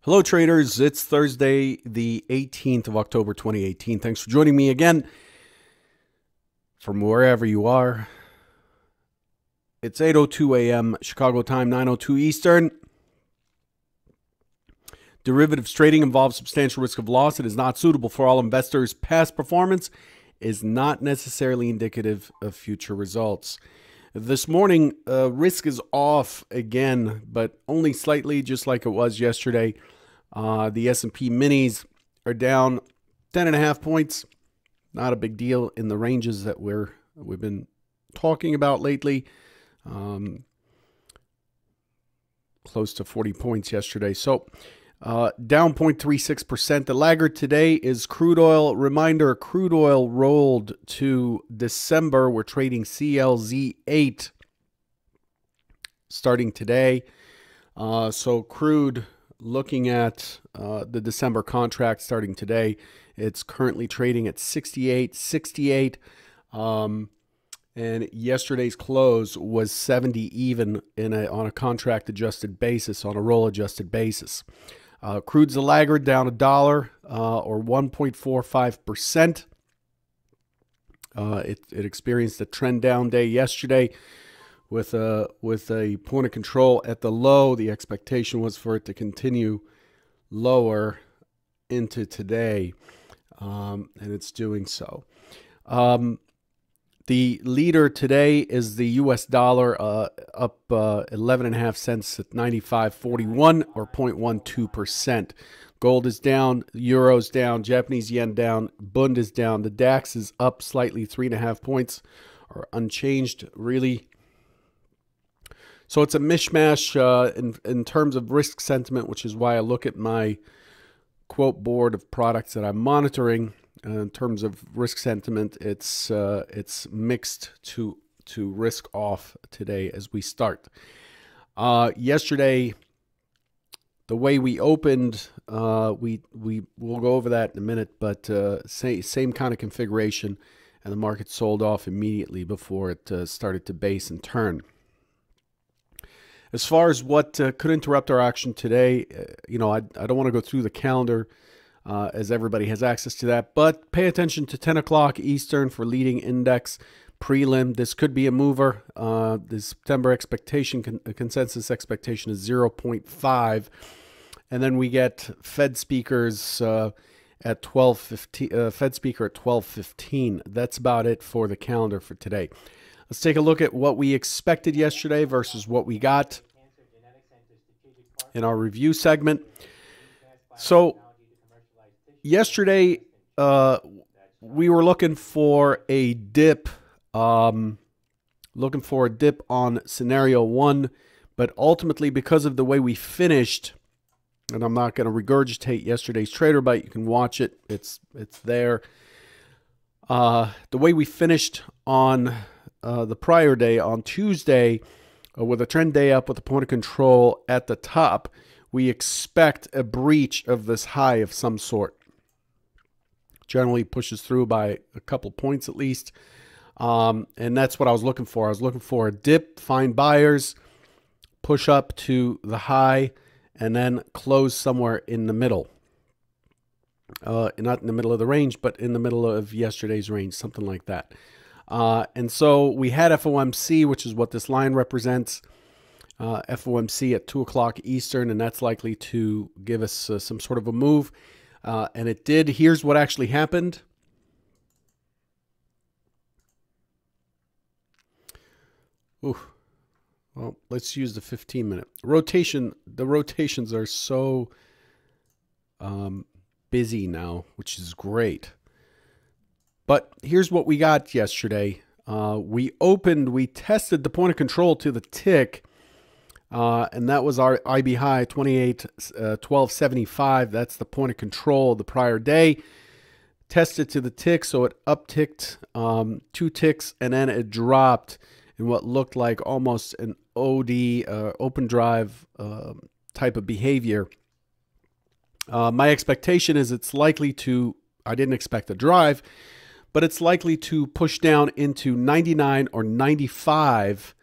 Hello, traders. It's Thursday, the 18th of October, 2018. Thanks for joining me again from wherever you are. It's 8:02 a.m. Chicago time, 9:02 Eastern. Derivatives trading involves substantial risk of loss. It is not suitable for all investors. Past performance is not necessarily indicative of future results. This morning, risk is off again, but only slightly, just like it was yesterday. The S&P minis are down 10.5 points. Not a big deal in the ranges that we've been talking about lately. Close to 40 points yesterday. So down 0.36%. The laggard today is crude oil. Reminder, crude oil rolled to December. We're trading CLZ8 starting today. So crude, looking at the December contract starting today, it's currently trading at 68.68. And yesterday's close was 70 even on a contract adjusted basis, on a roll adjusted basis. Crude's a laggard, down $1 or 1.45%. It experienced a trend down day yesterday with a point of control at the low. The expectation was for it to continue lower into today, and it's doing so. The leader today is the U.S. dollar, up 11.5 cents at 95.41 or 0.12%. Gold is down, euro's down, Japanese yen down, Bund is down. The DAX is up slightly, 3.5 points, or unchanged really. So it's a mishmash in terms of risk sentiment, which is why I look at my quote board of products that I'm monitoring. In terms of risk sentiment, it's mixed to risk off today as we start. Yesterday, the way we opened, we will go over that in a minute, but same kind of configuration, and the market sold off immediately before it started to base and turn. As far as what could interrupt our action today, I don't want to go through the calendar as everybody has access to that, but pay attention to 10 o'clock Eastern for leading index prelim. This could be a mover. The September consensus expectation is 0.5. And then we get Fed speakers at 12:15. Fed speaker at 12:15. That's about it for the calendar for today. Let's take a look at what we expected yesterday versus what we got in our review segment. So yesterday, we were looking for a dip, on scenario 1, but ultimately, because of the way we finished, and I'm not going to regurgitate yesterday's Trader Bite, you can watch it, it's there. The way we finished on the prior day, on Tuesday, with a trend day up with a point of control at the top, we expect a breach of this high of some sort. Generally pushes through by a couple points at least. And that's what I was looking for. I was looking for a dip, find buyers, push up to the high, and then close somewhere in the middle. Not in the middle of the range, but in the middle of yesterday's range, something like that. And so we had FOMC, which is what this line represents. FOMC at 2 o'clock Eastern, and that's likely to give us some sort of a move. And it did. Here's what actually happened. Ooh. Well, let's use the 15-minute rotation. The rotations are so busy now, which is great. But here's what we got yesterday. We tested the point of control to the tick, and that was our IB high, 1275. That's the point of control the prior day. Tested to the tick, so it upticked 2 ticks, and then it dropped in what looked like almost an OD, open drive type of behavior. My expectation is it's likely to, I didn't expect a drive, but it's likely to push down into 99 or 95,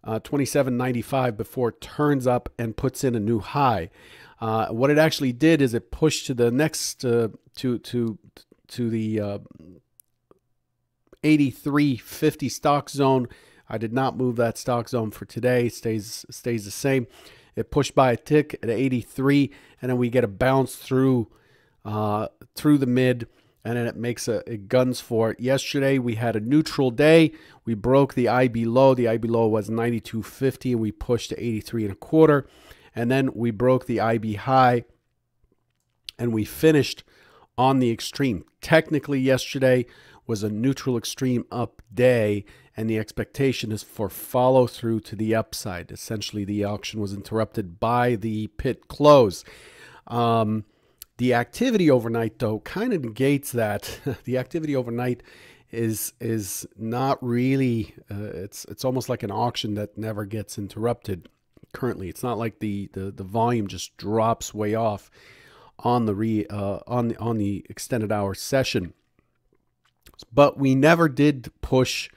27.95 before it turns up and puts in a new high. What it actually did is it pushed to the next to the 83.50 stock zone. I did not move that stock zone for today. Stays the same. It pushed by a tick at 83, and then we get a bounce through the mid, and then it guns for it. Yesterday we had a neutral day. We broke the IB low. The IB low was 92.50, and we pushed to 83.25, and then we broke the IB high, and we finished on the extreme. Technically, yesterday was a neutral extreme up day, and the expectation is for follow through to the upside. Essentially, the auction was interrupted by the pit close. The activity overnight, though, kind of negates that. The activity overnight is not really. It's almost like an auction that never gets interrupted. Currently, it's not like the volume just drops way off on the extended hour session. But we never did push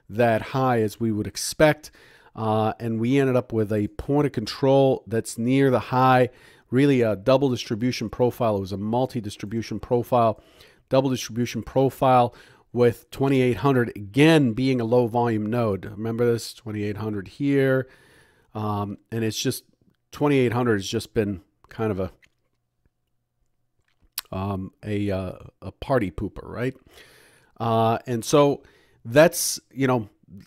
that high as we would expect, and we ended up with a point of control that's near the high. Really a double distribution profile. It was a multi-distribution profile, double distribution profile with 2800 again being a low volume node. Remember this, 2800 here, and it's just 2800 has just been kind of a party pooper, right? And so that's,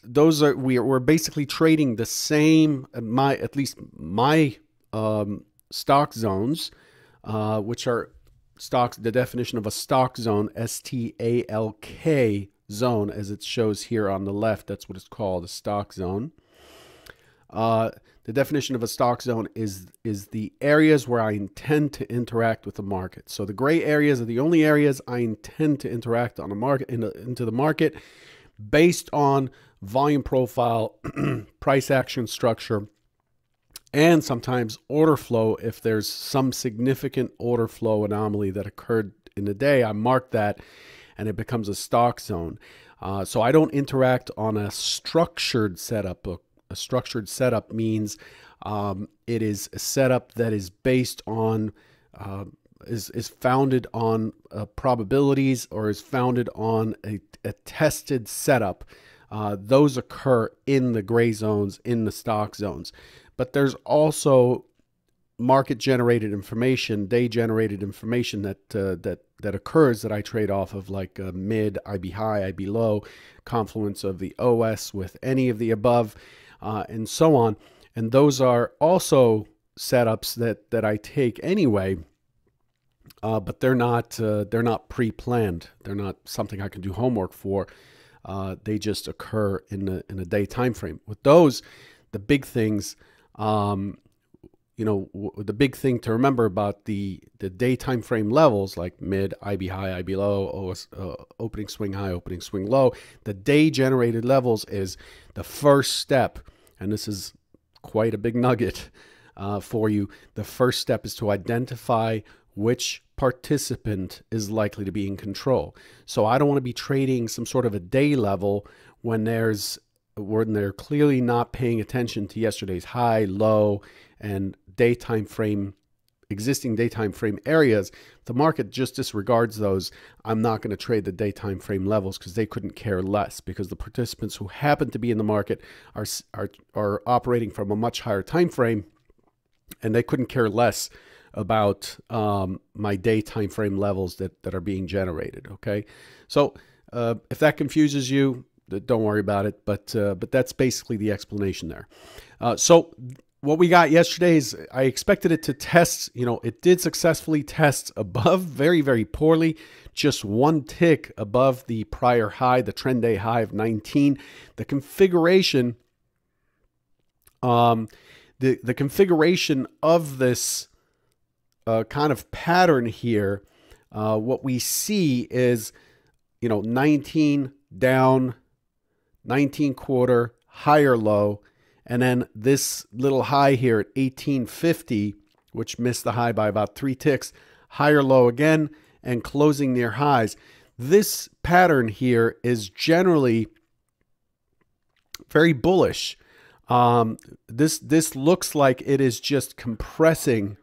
those are, we're basically trading the same, at least my stock zones, which are stocks, the definition of a stock zone, STALK zone, as it shows here on the left. That's what it's called, a stock zone. The definition of a stock zone is the areas where I intend to interact with the market. So the gray areas are the only areas I intend to interact on the market, into the market, based on volume profile, price action structure, and sometimes order flow. If there's some significant order flow anomaly that occurred in the day, I mark that and it becomes a stock zone. So I don't interact on a structured setup. A structured setup means it is a setup that is based on, is founded on probabilities, or is founded on a tested setup. Those occur in the gray zones, in the stock zones. But there's also market-generated information, day-generated information that occurs that I trade off of, like mid, IB high, IB low, confluence of the OS with any of the above, and so on. And those are also setups that I take anyway, but they're not pre-planned. They're not something I can do homework for. They just occur in a day time frame. With those, the big things. The big thing to remember about the day time frame levels, like mid, IB high, IB low, opening swing high, opening swing low, the day generated levels is the first step. And this is quite a big nugget for you. The first step is to identify which participant is likely to be in control. So I don't want to be trading some sort of a day level when they're clearly not paying attention to yesterday's high, low, and existing daytime frame areas. If the market just disregards those, I'm not going to trade the daytime frame levels, because they couldn't care less, because the participants who happen to be in the market are operating from a much higher time frame, and they couldn't care less about my day time frame levels that are being generated. Okay, so if that confuses you, don't worry about it, but that's basically the explanation there. So what we got yesterday is, I expected it to test, it did successfully test above, very, very poorly, just one tick above the prior high, the trend day high of 19. The configuration, the configuration of this kind of pattern here, what we see is, 19 down, 19 quarter, higher low, and then this little high here at 1850, which missed the high by about 3 ticks, higher low again, and closing near highs. This pattern here is generally very bullish. This looks like it is just compressing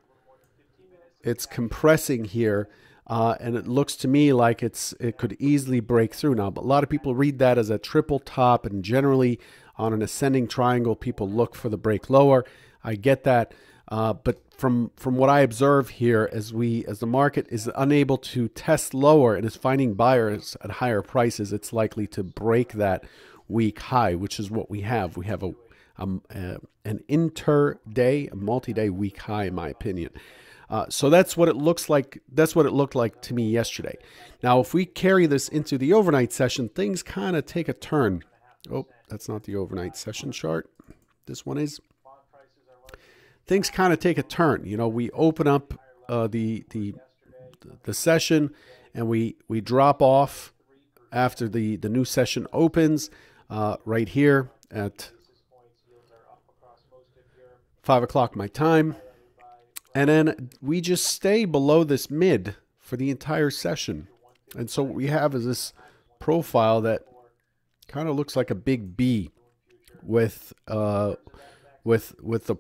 it's compressing here, and it looks to me like it could easily break through now. But a lot of people read that as a triple top, and generally on an ascending triangle, people look for the break lower. I get that, but from what I observe here, as the market is unable to test lower and is finding buyers at higher prices, it's likely to break that week high, which is what we have. We have an inter-day, a multi-day week high, in my opinion. So that's what it looks like. That's what it looked like to me yesterday. Now, if we carry this into the overnight session, things kind of take a turn. Oh, that's not the overnight session chart. This one is. Things kind of take a turn. You know, we open up the session, and we drop off after the new session opens right here at 5 o'clock my time. And then we just stay below this mid for the entire session. And so what we have is this profile that kind of looks like a big B with the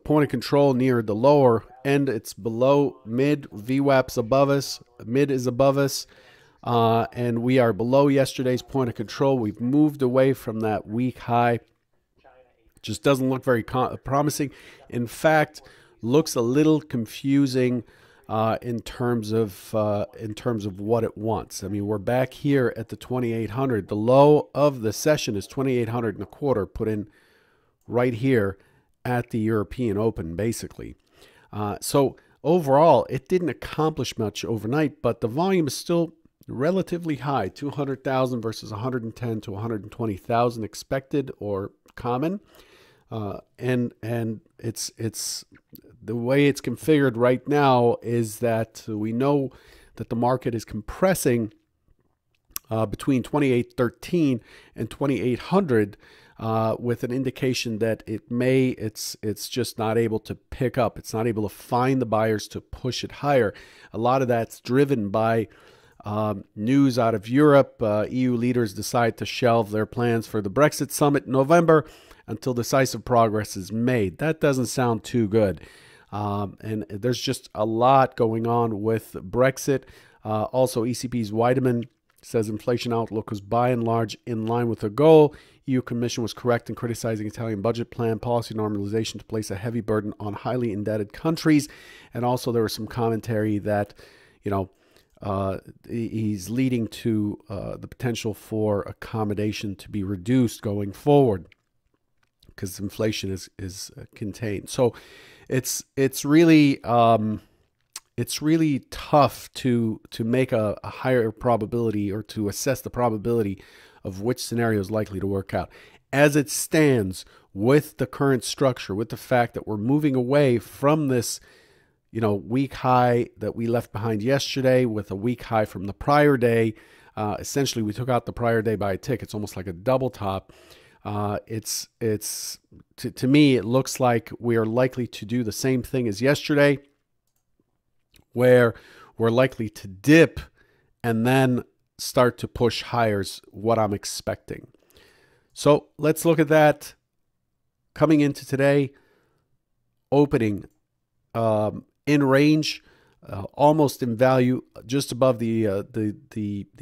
point of control near the lower end. It's below mid. VWAP's above us. Mid is above us. And we are below yesterday's point of control. We've moved away from that week high. Just doesn't look very promising. In fact, looks a little confusing in terms of what it wants. I mean, we're back here at the 2800. The low of the session is 2800 and a quarter, put in right here at the European Open, basically. So overall, it didn't accomplish much overnight, but the volume is still relatively high, 200,000 versus 110 to 120,000 expected or common. And it's the way it's configured right now is that we know that the market is compressing between 2813 and 2800 with an indication that it's just not able to pick up. It's not able to find the buyers to push it higher. A lot of that's driven by news out of Europe. EU leaders decide to shelve their plans for the Brexit summit in November until decisive progress is made. That doesn't sound too good. And there's just a lot going on with Brexit. Also, ECB's Weidemann says inflation outlook was by and large in line with the goal. EU Commission was correct in criticizing Italian budget plan policy normalization to place a heavy burden on highly indebted countries. And also there was some commentary that, he's leading to the potential for accommodation to be reduced going forward because inflation is contained. So it's really tough to make a higher probability or to assess the probability of which scenario is likely to work out. As it stands with the current structure, with the fact that we're moving away from this, week high that we left behind yesterday with a week high from the prior day. Essentially, we took out the prior day by a tick. It's almost like a double top. To me, it looks like we are likely to do the same thing as yesterday, where we're likely to dip and then start to push higher is what I'm expecting. So let's look at that. Coming into today, opening in range, almost in value, just above the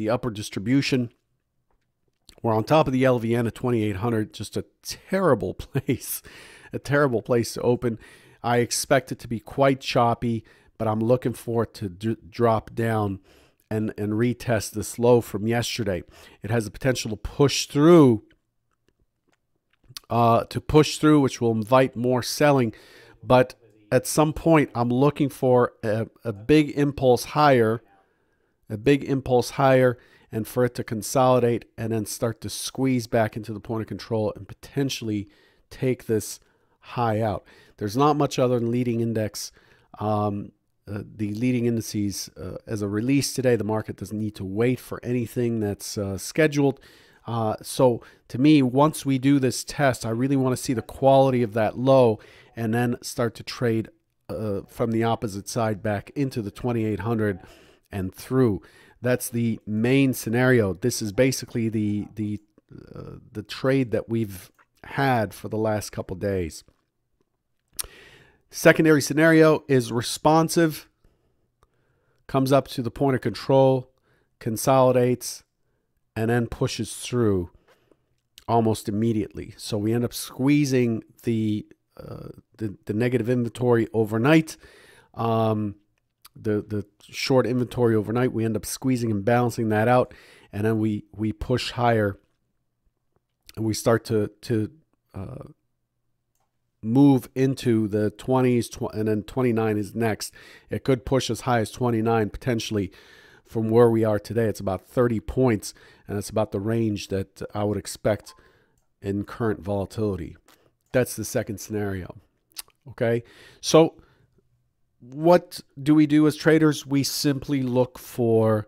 upper distribution. We're on top of the LVN at 2,800. Just a terrible place, to open. I expect it to be quite choppy, but I'm looking for it to drop down and retest this low from yesterday. It has the potential to push through, which will invite more selling. But at some point, I'm looking for a big impulse higher, and for it to consolidate and then start to squeeze back into the point of control and potentially take this high out. There's not much other than leading index. The leading indices as a release today. The market doesn't need to wait for anything that's scheduled. So to me, once we do this test, I really want to see the quality of that low and then start to trade from the opposite side back into the 2,800 and through. That's the main scenario. This is basically the trade that we've had for the last couple days. Secondary scenario is responsive. comes up to the point of control, consolidates, and then pushes through almost immediately. So we end up squeezing the negative inventory overnight. The short inventory overnight, we end up squeezing and balancing that out, and then we push higher, and we start to move into the 20s, and then 29 is next. It could push as high as 29 potentially from where we are today. It's about 30 points, and it's about the range that I would expect in current volatility. That's the second scenario. Okay, so what do we do as traders? We simply look for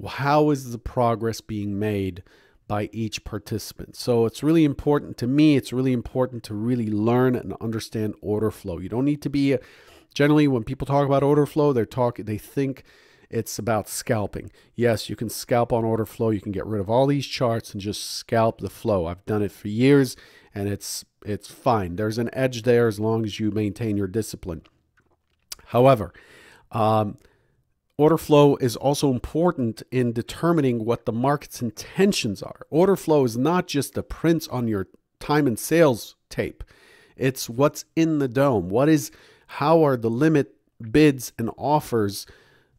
how is the progress being made by each participant. So it's really important to me. It's really important to really learn and understand order flow. You don't need to be generally when people talk about order flow, they think it's about scalping. Yes, you can scalp on order flow. You can get rid of all these charts and just scalp the flow. I've done it for years, and it's fine. There's an edge there as long as you maintain your discipline. However, order flow is also important in determining what the market's intentions are. Order flow is not just the prints on your time and sales tape. It's what's in the dome. How are the limit bids and offers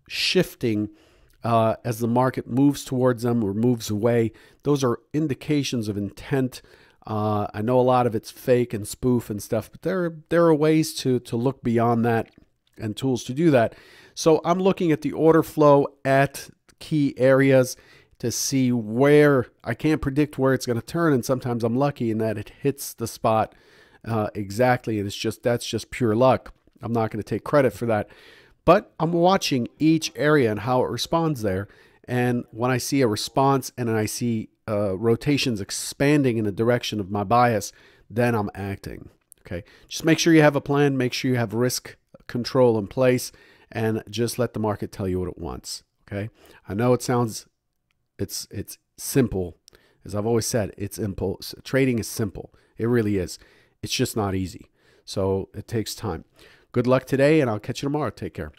shifting as the market moves towards them or moves away? Those are indications of intent. I know a lot of it's fake and spoof and stuff, but there are ways to look beyond that and tools to do that. So I'm looking at the order flow at key areas to see where I can't predict where it's going to turn, and sometimes I'm lucky in that it hits the spot exactly, and that's just pure luck. I'm not going to take credit for that, but I'm watching each area and how it responds there. And when I see a response and I see rotations expanding in the direction of my bias, then I'm acting. Okay, just make sure you have a plan, make sure you have risk control in place, and just let the market tell you what it wants. Okay, I know it sounds it's simple. As I've always said, it's simple. Trading is simple. It really is. It's just not easy. So it takes time. Good luck today, and I'll catch you tomorrow. Take care.